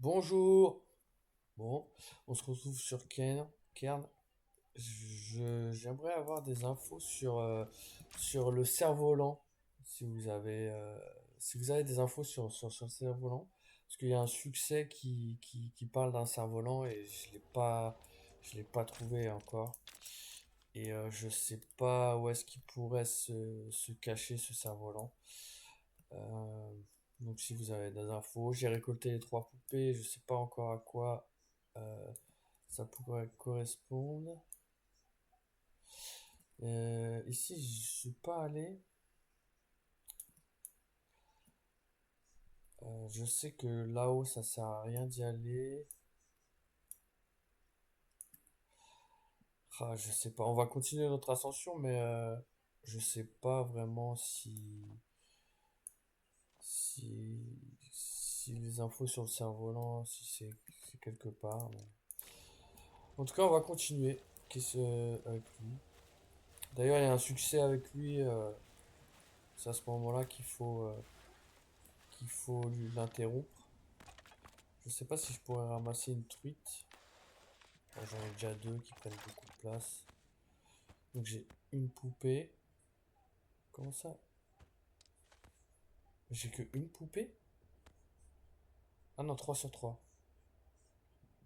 Bonjour. Bon, on se retrouve sur Kern. J'aimerais avoir des infos sur le cerf-volant. Si vous avez, si vous avez des infos sur le cerf-volant. Parce qu'il y a un succès qui parle d'un cerf-volant et je l'ai pas trouvé encore. Et je sais pas où est-ce qu'il pourrait se cacher ce cerf-volant. Euh, donc si vous avez des infos, j'ai récolté les trois poupées, je sais pas encore à quoi euh, ça pourrait correspondre. Ici, je suis pas allé. Je sais que là-haut, ça sert à rien d'y aller. Ah, je sais pas. On va continuer notre ascension, mais je sais pas vraiment si les infos sur le cerf-volant, si c'est quelque part. En tout cas, on va continuer. Avec lui. D'ailleurs, il y a un succès avec lui. C'est à ce moment-là qu'il faut l'interrompre. Je sais pas si je pourrais ramasser une truite. Bon, j'en ai déjà deux qui prennent beaucoup de place. Donc j'ai une poupée. Comment ça? J'ai que une poupée? Ah non, 3 sur 3.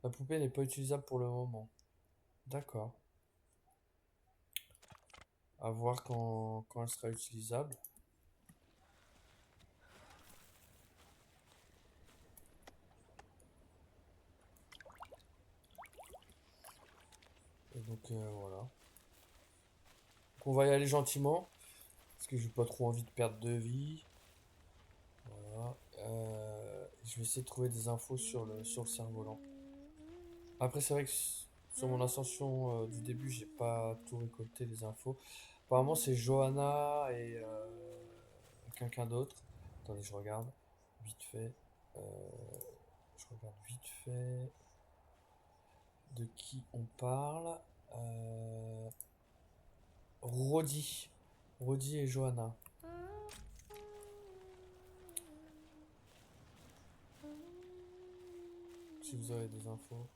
La poupée n'est pas utilisable pour le moment. D'accord. À voir quand elle sera utilisable. Et donc voilà. Donc on va y aller gentiment. Parce que j'ai pas trop envie de perdre de vie. Voilà. Je vais essayer de trouver des infos sur le cerf-volant. Après, c'est vrai que sur mon ascension du début, j'ai pas tout récolté les infos. Apparemment, c'est Johanna et quelqu'un d'autre. Attendez, je regarde vite fait. Euh, je regarde vite fait de qui on parle. Euh, Rodi. Rodi et Johanna. Si vous avez des infos.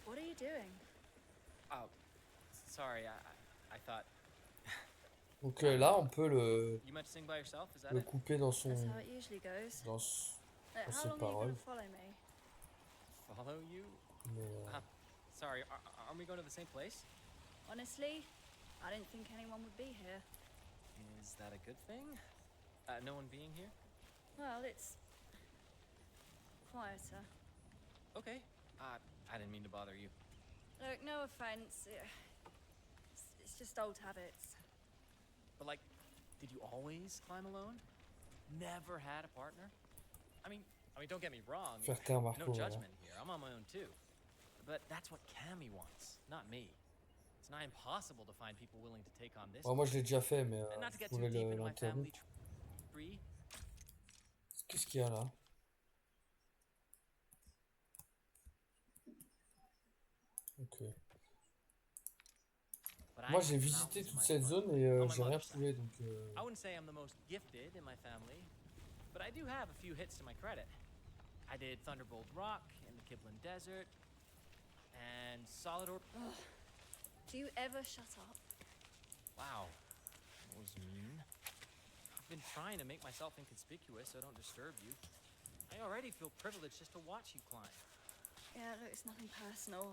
What are you doing? Oh, sorry. I thought Donc I don't là, know. on peut You meant to sing by yourself? Is that le it? couper dans That's how it usually goes. dans, dans How ses long are you gonna paroles. follow me? Follow you? Mais Sorry. Are we going to the same place? Honestly, I didn't think anyone would be here. Is that a good thing? No one being here? Well, it's quieter. Okay. I didn't mean to bother you. Look, no offense. It's just old habits. But like, did you always climb alone? Never had a partner? Don't get me wrong. faire taire No Marco, voilà. judgment here. I'm on my own too. But that's what Cammy wants, not me. It's nigh impossible to find people willing to take on this Bon, moi, je l'ai quest. déjà fait, mais And not to vous get too pouvez deep into my family l'interrompre. tree, Qu'est-ce qu'il y a là? Ok. but I Moi, j'ai have visité mountains in toute my cette blood. zone et On my j'ai rien mother's side. trouvé, donc I wouldn't say I'm the most gifted in my family, but I do have a few hits to my credit. I did Thunderbolt Rock in the Kibblin Desert, and Solid Orb. Do you ever shut up? Wow, that was mean. I've been trying to make myself inconspicuous so I don't disturb you. I already feel privileged just to watch you climb. Yeah, look, it's nothing personal.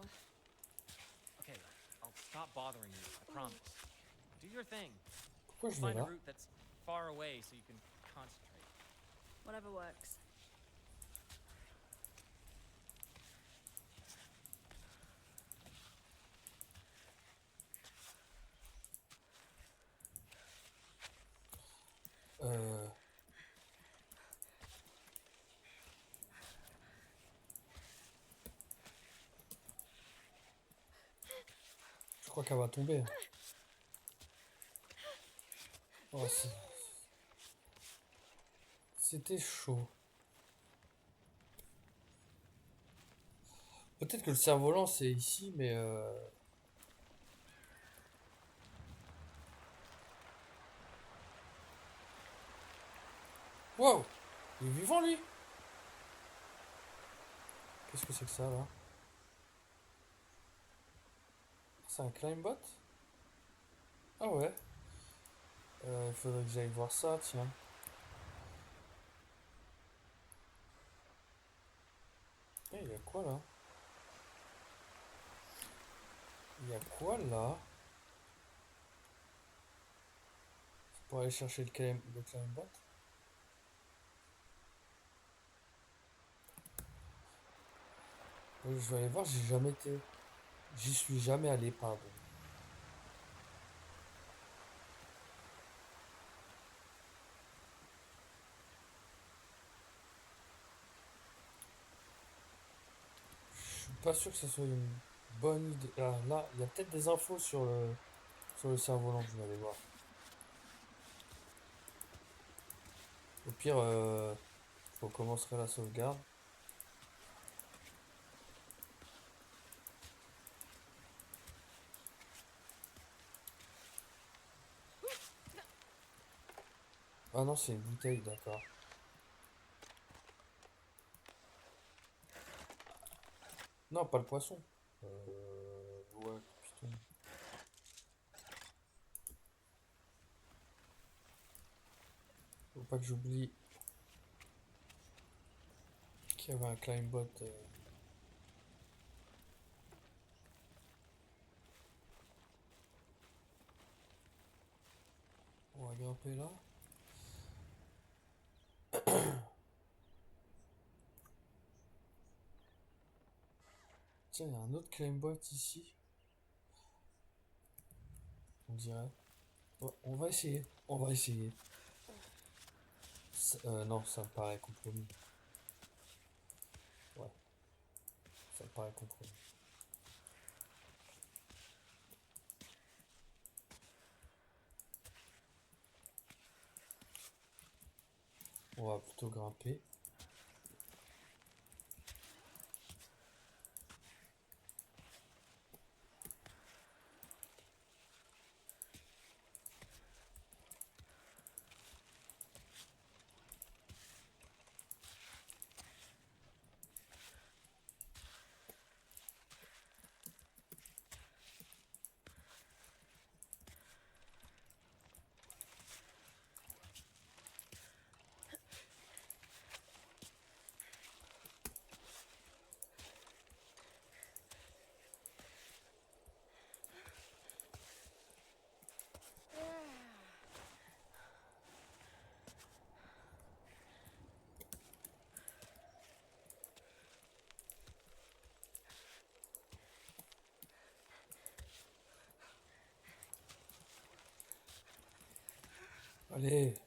Okay, I'll stop bothering you, I promise. Do your thing. pourquoi We'll je vais find a là? route that's far away so you can concentrate. Whatever works. Euh, je crois qu'elle va tomber. Oh, c'était chaud. Peut-être que le cerf-volant c'est ici, mais Wow! Il est vivant lui! Qu'est-ce que c'est que ça là? C'est un climbot? Ah ouais. Il faudrait que j'aille voir ça, tiens. Eh, il y a quoi là? Il y a quoi là? C'est pour aller chercher le climbot? Je vais aller voir, j'ai jamais été. J'y suis jamais allé, pardon. Je suis pas sûr que ce soit une bonne idée. Ah, là, il y a peut-être des infos sur le cerf-volant que je vais aller voir. Au pire, je recommencerai la sauvegarde. Ah non, c'est une bouteille, d'accord. Non, pas le poisson. Ouais, le piston. Faut pas que j'oublie qu'il y avait un climbot. On va grimper là. Tiens, il y a un autre climbot ici. On dirait. Ouais, on va essayer. On va essayer. Non, ça me paraît compromis. Ouais, ça me paraît compromis. On va plutôt grimper. Allez.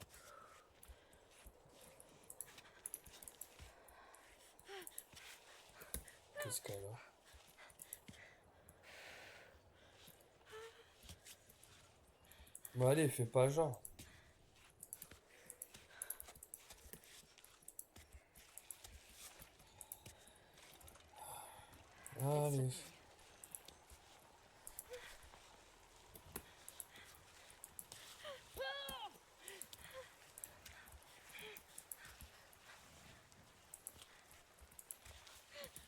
Qu'est-ce qu'elle a? Bon, allez, fais pas genre. Allez.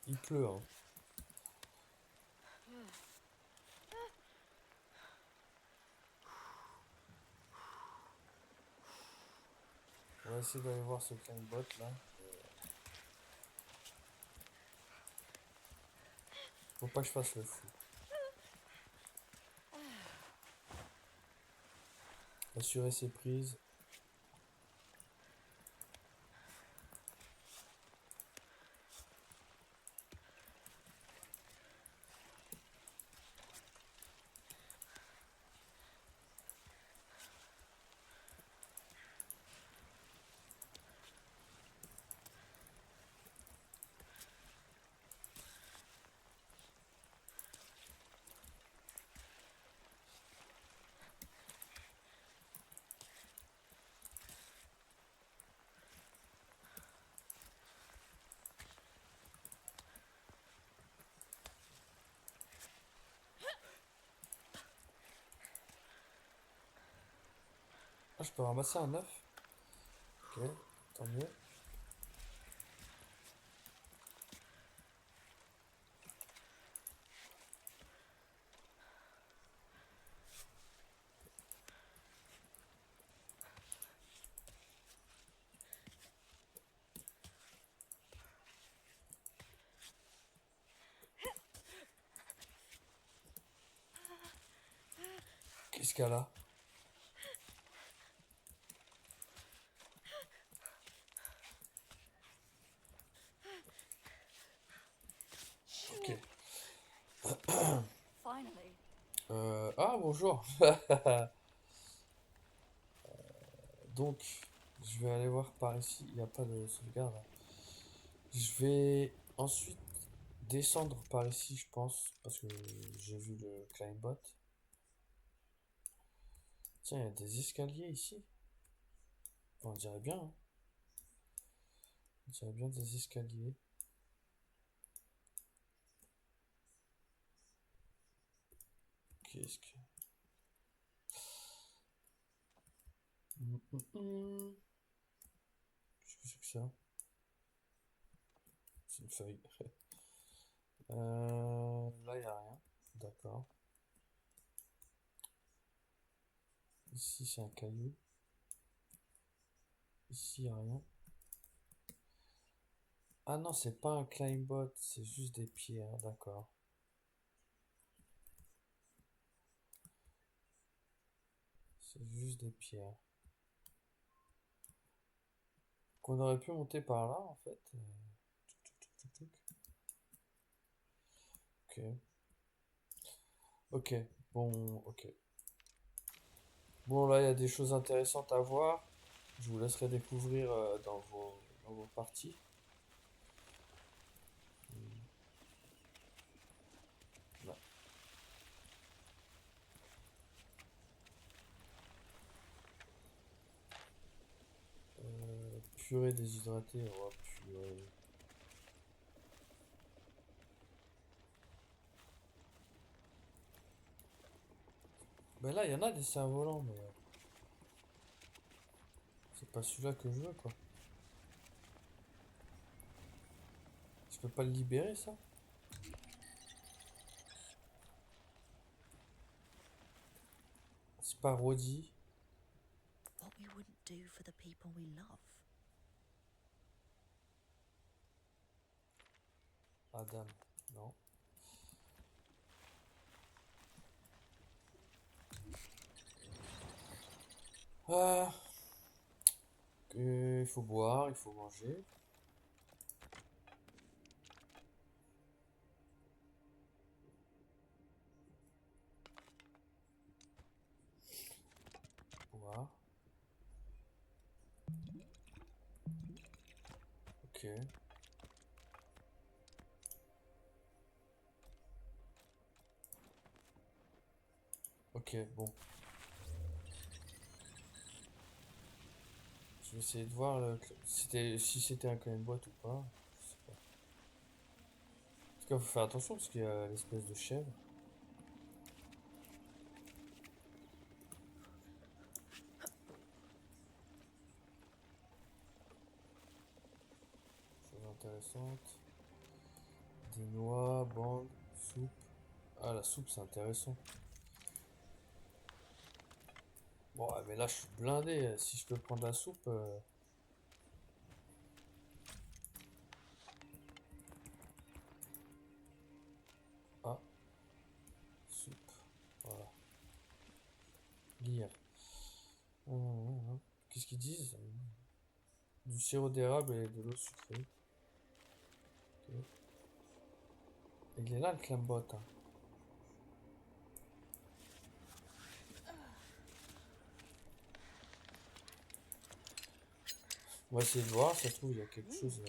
Il pleut, hein. On va essayer d'aller voir ce climbot là. Faut pas que je fasse le fou. Assurer ses prises. Ah, je peux ramasser un œuf. Ok. Tant mieux. Qu'est-ce qu'elle a? Ok. Finally. Ah, bonjour. Donc, je vais aller voir par ici. Il n'y a pas de sauvegarde. Je vais ensuite descendre par ici, je pense, parce que j'ai vu le climbot. Tiens, il y a des escaliers ici. Enfin, on dirait bien, hein. On dirait bien des escaliers. Qu'est-ce que... Qu'est-ce que c'est que ça? C'est une feuille. Là, il n'y a rien. D'accord. Ici, c'est un caillou. Ici, il n'y a rien. Ah non, c'est pas un climbot, c'est juste des pierres. D'accord. C'est juste des pierres. Qu'on aurait pu monter par là, en fait. Tuc, tuc, tuc, tuc. Ok. Ok. Bon, ok. Bon, là, il y a des choses intéressantes à voir. Je vous laisserai découvrir dans vos parties. Là. Purée déshydratée. Oh, purée. Ben là, il y en a des cerfs-volants, mais c'est pas celui-là que je veux, quoi. Je peux pas le libérer, ça? C'est pas Roddy. What we wouldn't do for the people we love. Adam. Non. Ah, il faut boire, il faut manger. Boire. Ok. Ok, bon. Je vais essayer de voir si c'était un coin de boîte ou pas. Je sais pas. En tout cas, faut faire attention parce qu'il y a l'espèce de chèvre. Chose intéressante. Des noix, bandes, soupe. Ah, la soupe, c'est intéressant. Bon, ouais, mais là, je suis blindé. Si je peux prendre la soupe. Ah, soupe. Voilà. Lire. Qu'est-ce qu'ils disent? Du sirop d'érable et de l'eau sucrée. Ok. Il est là, le clambot, hein. On va essayer de voir, ça se trouve, il y a quelque chose.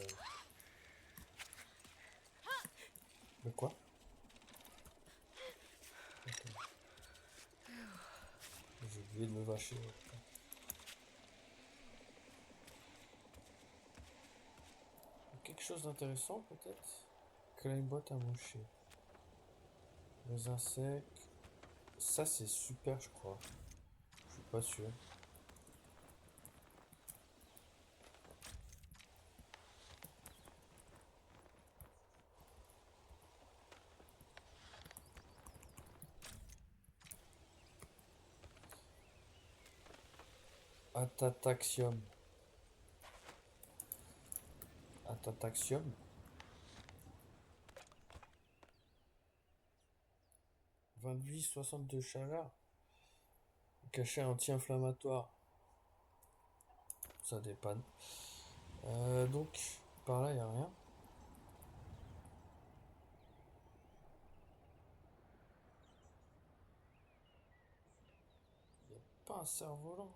De quoi? Ok. J'ai oublié de me vacher. Quelque chose d'intéressant, peut-être? Clambot à moucher. Raisin sec. Ça, c'est super, je crois. Je suis pas sûr. Atataxium. Atataxium. 28, 62 chaleur. Cachet anti-inflammatoire. Ça dépanne. Donc, par là, il n'y a rien. Il n'y a pas un cerf-volant.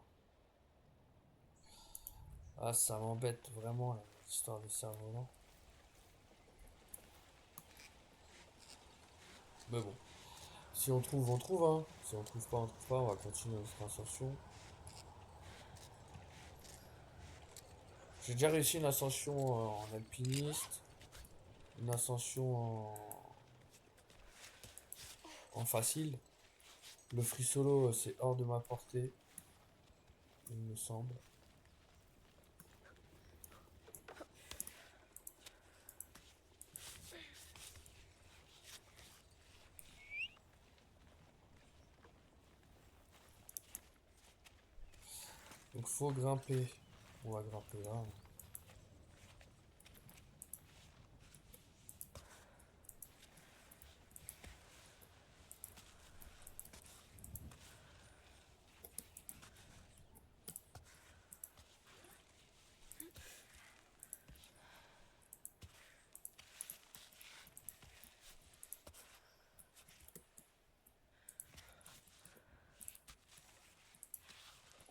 Ah, ça m'embête vraiment, l'histoire des cerfs-volants. Mais bon. Si on trouve, on trouve, hein. Si on trouve pas, on trouve pas. On va continuer notre ascension. J'ai déjà réussi une ascension en alpiniste. Une ascension en facile. Le free solo, c'est hors de ma portée. Il me semble. Donc faut grimper. On va grimper là.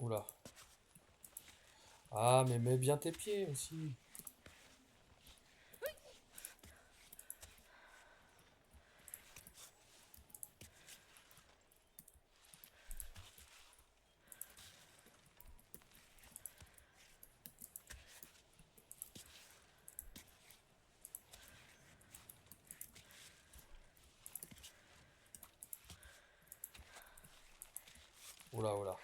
Oula. Ah, mais mets bien tes pieds aussi. Oula, oula.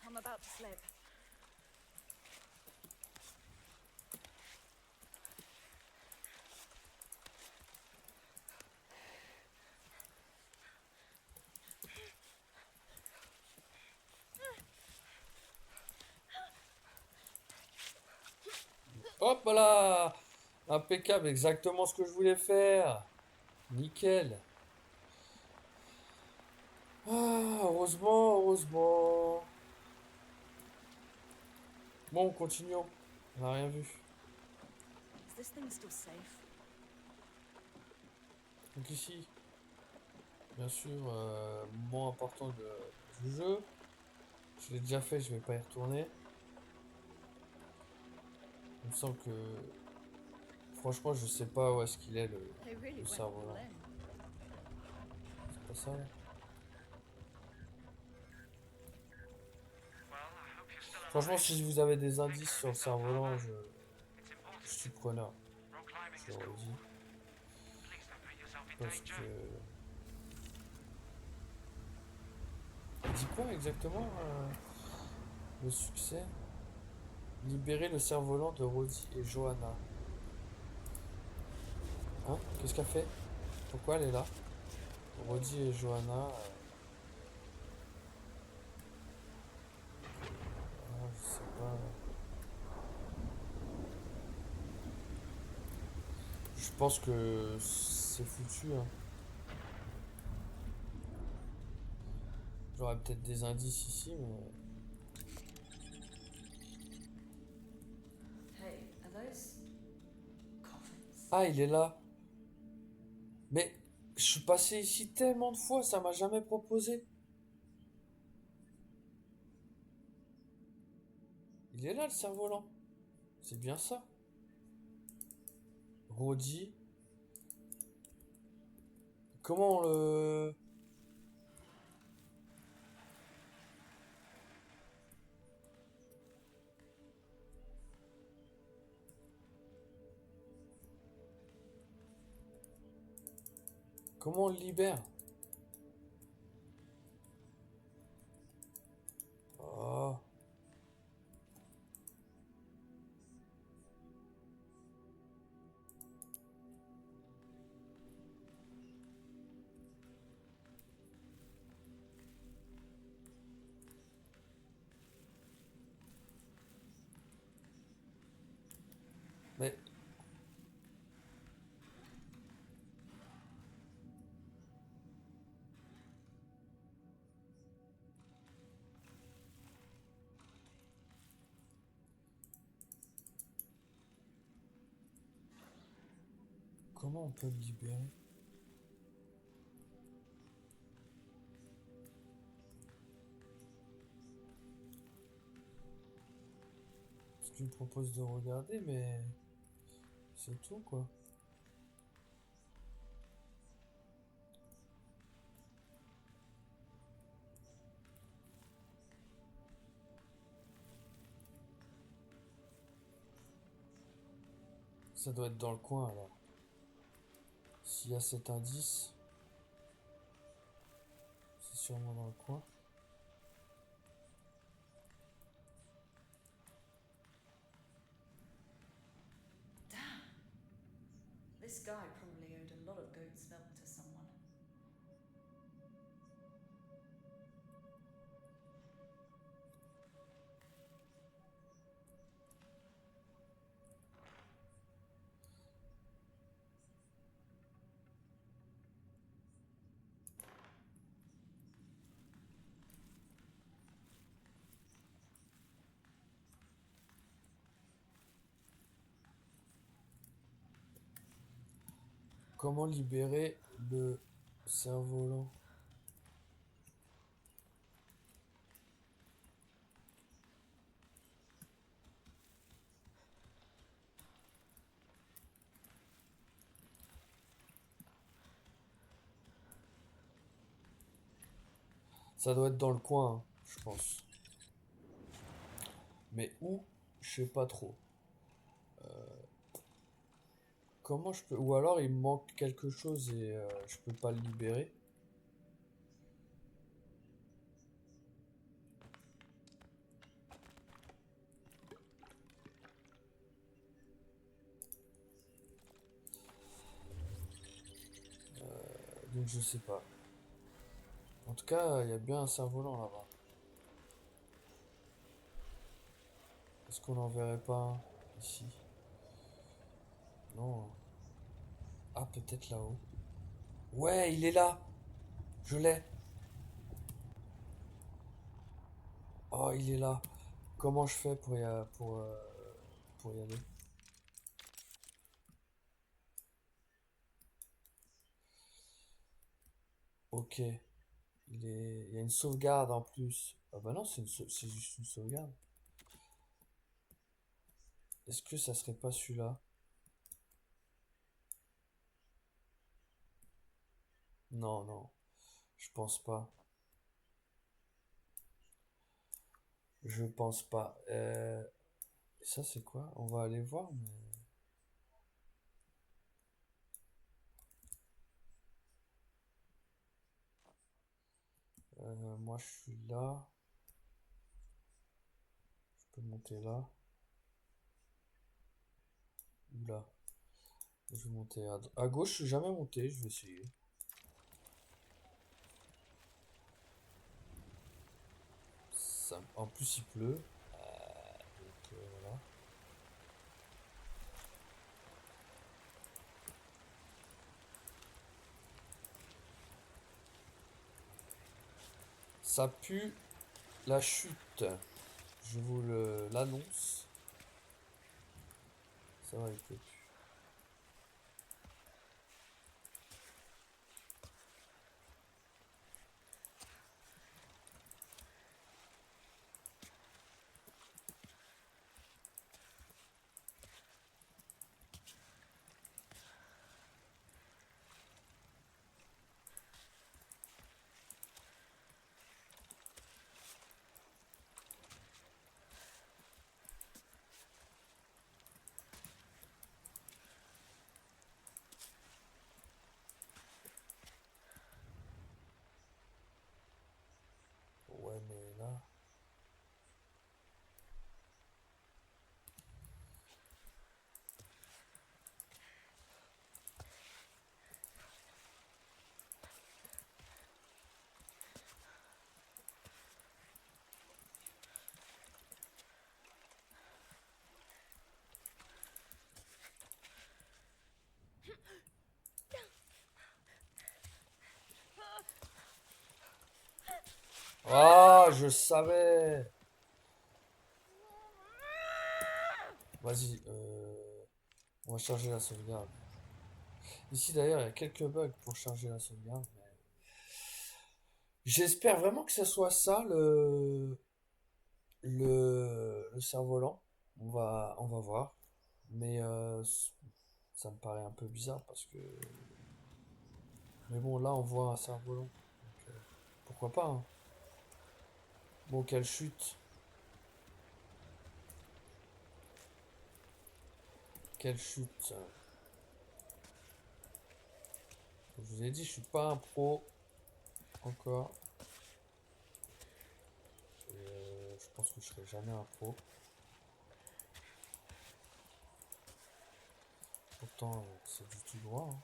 I'm about to slip. Hop là! Impeccable, exactement ce que je voulais faire. Nickel. Ah, heureusement, heureusement. Bon, continuons. On n'a rien vu. Is this thing still safe? Donc ici, bien sûr, moment important du jeu. Je l'ai déjà fait, je vais pas y retourner. Il me semble que... Franchement, je sais pas où est-ce qu'il est They really le went cerveau là. all in. C'est pas ça là? Franchement, si vous avez des indices sur le cerf-volant, je suis preneur. Je le redis. Parce que... Il dit quoi exactement le succès? Libérer le cerf-volant de Rhodey et Johanna. Hein? Qu'est-ce qu'elle fait? Pourquoi elle est là? Rhodey et Johanna... je sais pas. Je pense que c'est foutu. Hein. J'aurais peut-être des indices ici, mais... Hey, are those coffins? Ah, il est là. Mais je suis passé ici tellement de fois, ça m'a jamais proposé. Il est là, le cerf-volant. C'est bien ça. Rhodey. Comment on le... Comment on le libère? Oh. Mais comment on peut le libérer? Parce qu'il me propose de regarder, mais c'est tout quoi. Ça doit être dans le coin alors. S'il y a cet indice, c'est sûrement dans le coin. This guy probably owed a lot of goat's milk to someone. Comment libérer le cerf-volant? Ça doit être dans le coin, hein, je pense. Mais où? Je sais pas trop. Comment je peux... Ou alors il me manque quelque chose et je peux pas le libérer. Donc je sais pas. En tout cas, il y a bien un cerf-volant là-bas. Est-ce qu'on n'en verrait pas un ici? Non. Ah, peut-être là-haut. Ouais, il est là. Je l'ai. Oh, il est là. Comment je fais pour y aller? Ok. Il y a une sauvegarde en plus. Ah bah non, c'est juste une sauvegarde. Est-ce que ça serait pas celui-là? Non, non. Je pense pas. Je pense pas. Ça c'est quoi? On va aller voir, mais... moi je suis là. Je peux monter là. Ou là. Je vais monter à gauche, je suis jamais monté, je vais essayer. En plus il pleut. Donc voilà. Ça pue la chute. Je vous l'annonce. Ça va, il pleut plus. mais là... Ah, je savais. Vas-y, on va charger la sauvegarde. Ici d'ailleurs, il y a quelques bugs pour charger la sauvegarde. J'espère vraiment que ce soit ça le cerf-volant. On va voir. Mais ça me paraît un peu bizarre parce que... Mais bon, là on voit un cerf-volant. Donc, pourquoi pas, hein. Bon, quelle chute. Quelle chute. Je vous ai dit, je suis pas un pro encore. Et, je pense que je serai jamais un pro. Pourtant, c'est du tout droit, hein.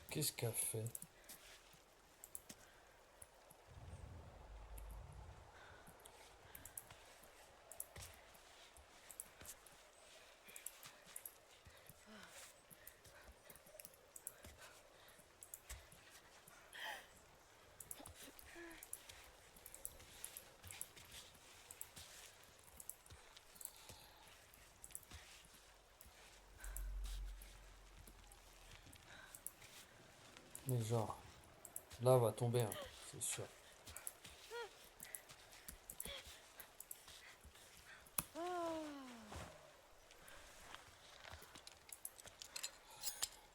Qu'est-ce qu'a fait? Mais genre, là va tomber, hein, c'est sûr.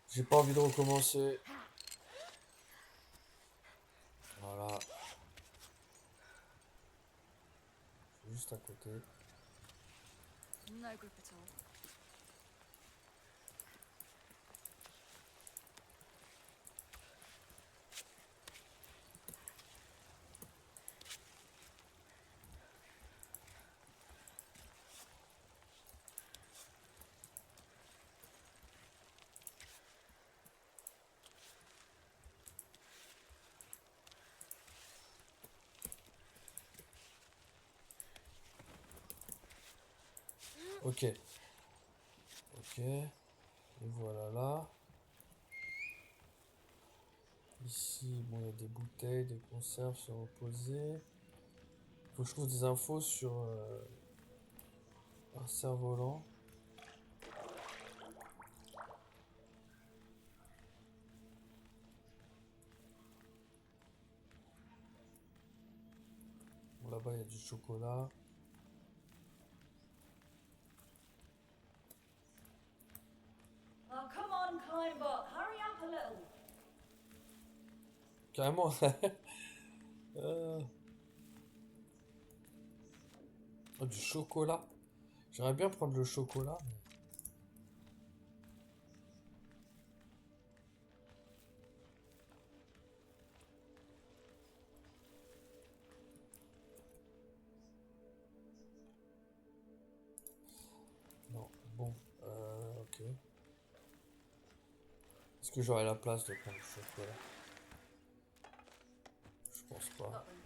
J'ai pas envie de recommencer. Voilà. Juste à côté. No grip at all. Ok. Ok. Et voilà là. Ici, bon, il y a des bouteilles, des conserves se reposer. Faut que je trouve des infos sur un cerf-volant. Bon, là-bas, il y a du chocolat. Oh, come on, Climber. Hurry up a little. Carrément. Euh, oh, du chocolat. J'aimerais bien prendre le chocolat. Non. Bon. Ok. Est-ce que j'aurai la place de prendre le chocolat? Je pense pas. Got them.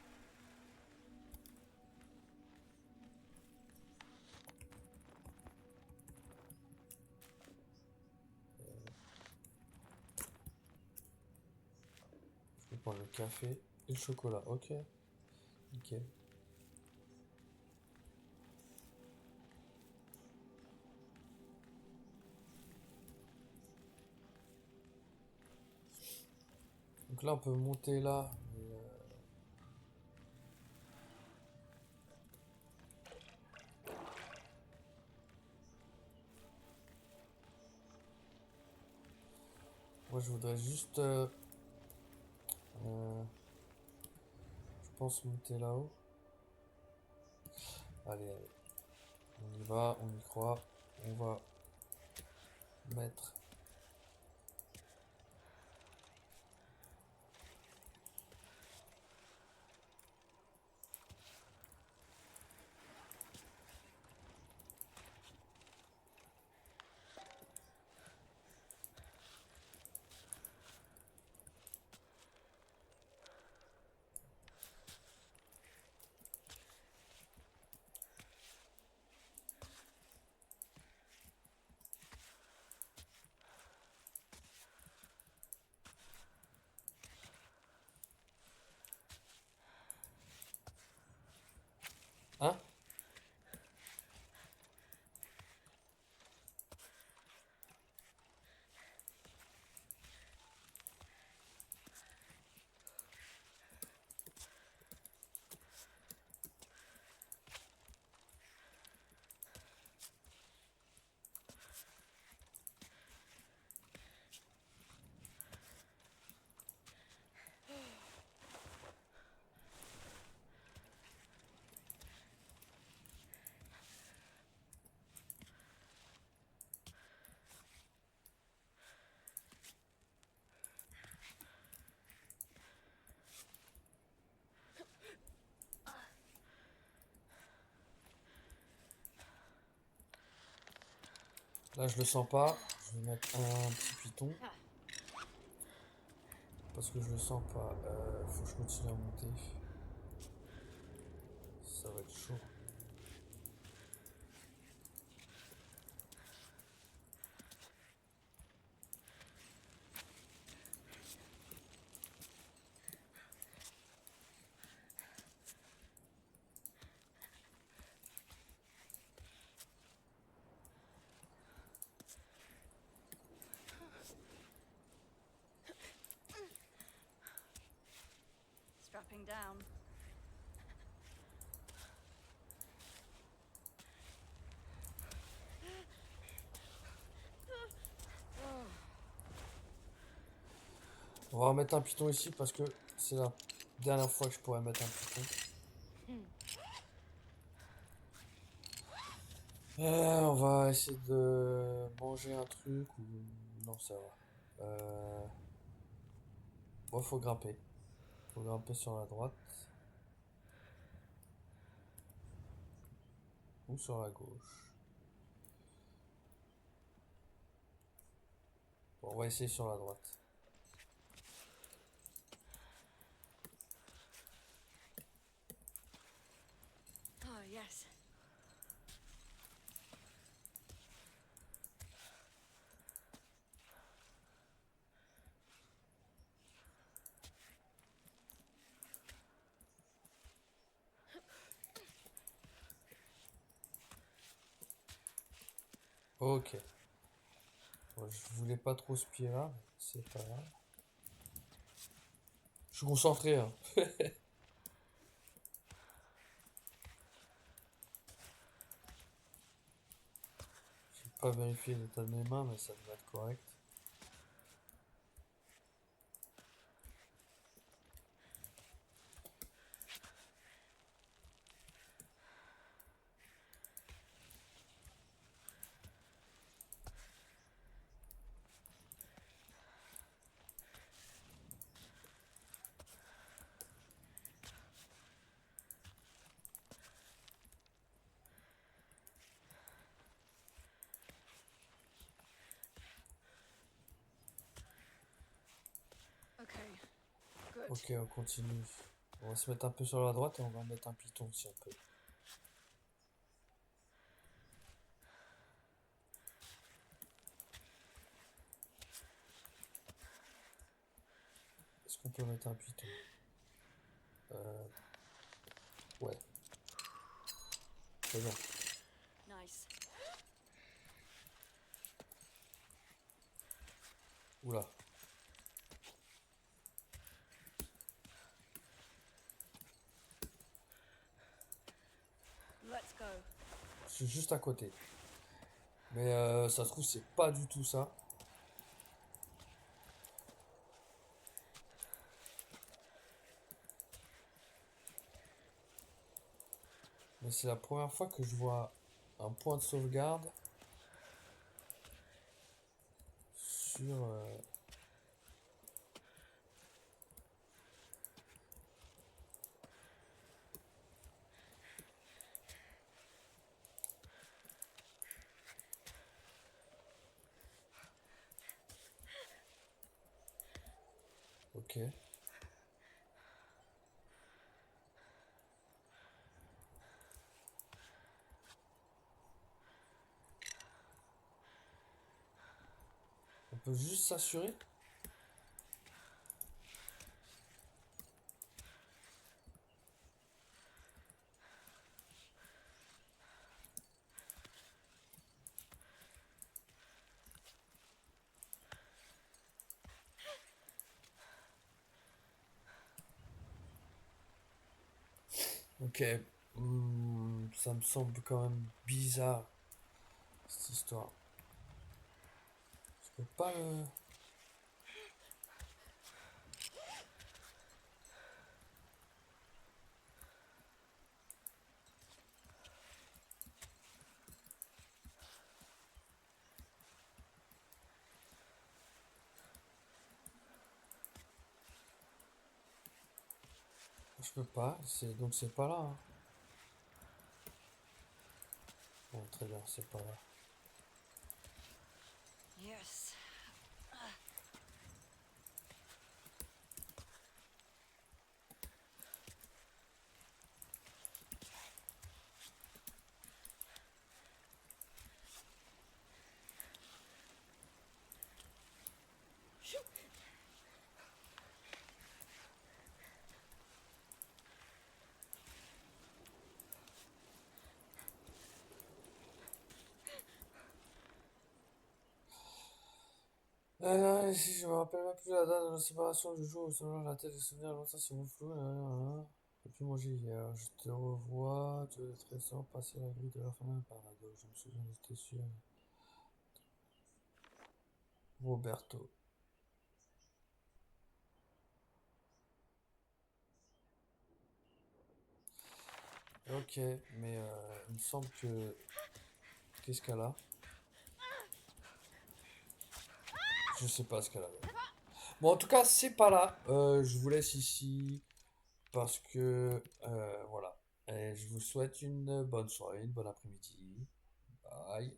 Je peux prendre le café et le chocolat. Ok. Nickel. Donc là, on peut monter là. Moi, je voudrais juste, je pense monter là-haut. Allez, allez. On y va, on y croit. On va mettre. Hein? Là, je le sens pas. Je vais mettre un petit piton. Parce que je le sens pas. Faut que je continue à monter. Ça va être chaud. Strapping down. On va remettre un piton ici parce que c'est la dernière fois que je pourrais mettre un piton. On va essayer de manger un truc ou... Non, ça va. Bon, faut grimper. Faut grimper sur la droite. Ou sur la gauche. Bon, on va essayer sur la droite. Oh, yes. Ok. Bon, je voulais pas trop ce pied là, mais c'est pas grave. Je suis concentré, hein. J'ai pas vérifié l'état de mes mains, mais ça devrait être correct. Okay. Good. Ok, on continue. On va se mettre un peu sur la droite et on va mettre un piton si on peut. Est-ce qu'on peut mettre un piton? Ouais. C'est bon. Nice. Oula. suis juste à côté. Mais ça se trouve, c'est pas du tout ça. Mais c'est la première fois que je vois un point de sauvegarde sur... Ok. On peut juste s'assurer. Ok. Ça me semble quand même bizarre, cette histoire. Je peux pas le... Je peux pas. Donc c'est pas là. Hein. Bon, très bien, c'est pas là. Yes. Si je me rappelle même plus la date de la séparation du jour où selon la tête des souvenirs, longtemps c'est mon flou. Depuis manger hier, je te revois, tu es très sans passer la grille de la fin d'un paradoxe. Je me souviens, j'étais sûr. Roberto. Ok, mais il me semble que... Qu'est-ce qu'elle a? Je sais pas ce qu'elle a. Bon, en tout cas, c'est pas là. Je vous laisse ici parce que voilà. Et je vous souhaite une bonne soirée, une bonne après-midi. Bye.